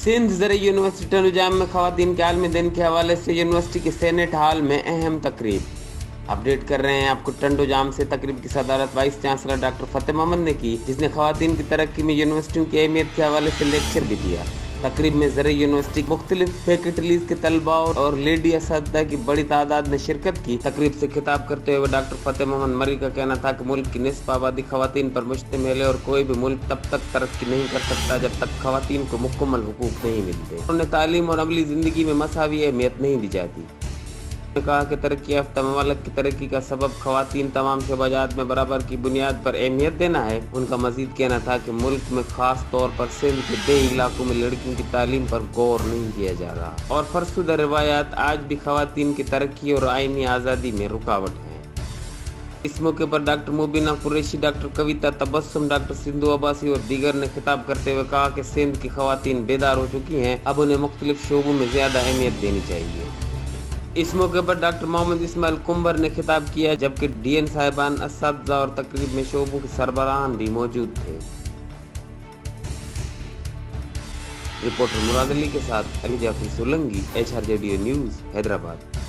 Sindh ज़रई university Tando Jam में खवातीन के आलमी दिन के हवाले से यूनिवर्सिटी के सेनेट हॉल में अहम तकरीब। अपडेट कर रहे हैं आपको टंडोजाम से। तकरीब की सदारत वाइस चांसलर डॉक्टर फतेह मोहम्मद ने की, जिसने खवातीन की तरक्की में यूनिवर्सिटियों की अहमियत के हवाले से लेक्चर भी दिया। तकरीब में ज़रई यूनिवर्सिटी मुख्तलिफ फैकल्टीज के तलबा और लेडी असاتذہ की बड़ी तादाद ने शिरकत की। तकरीब से खिताब करते हुए डॉक्टर फतेह मोहम्मद मरी का कहना था कि मुल्क की निस्फ आबादी खवातीन पर मुश्तमिल है और कोई भी मुल्क तब तक तरक्की नहीं कर सकता जब तक खवातीन को मुकम्मल हुकूक नहीं मिलते। उन्हें तालीम और अमली ज़िंदगी में मसावी अहमियत नहीं दी जाती। उन्होंने कहा कि तरक्की याफ्ता ममालिक की तरक्की का सबब खवातीन तमाम शोबाजात में बराबर की बुनियाद पर अहमियत देना है। उनका मजीद कहना था कि मुल्क में खास तौर पर सिंध के देही इलाकों में लड़कियों की तालीम पर गौर नहीं किया जा रहा और फरसुदा रिवायात आज भी खवातीन की तरक्की और आईनी आज़ादी में रुकावट है। इस मौके पर डॉक्टर मुबीना कुरैशी, डॉक्टर कविता तबस्सुम, डॉक्टर सिंधु अब्बासी और दीगर ने खिताब करते हुए कहा कि सिंध की खवातीन बेदार हो चुकी हैं, अब उन्हें मुख्तलिफ शोबों में ज़्यादा अहमियत देनी चाहिए। इस मौके पर डॉक्टर मोहम्मद इस्माइल कुंबर ने खिताब किया, जबकि डीएन साहिबान, असاتذہ और तकरीब में शोबों के सरबराहान भी मौजूद थे। रिपोर्टर मुराद अली के साथ अली जाफरी सोलंकी, HRJDO न्यूज़, हैदराबाद।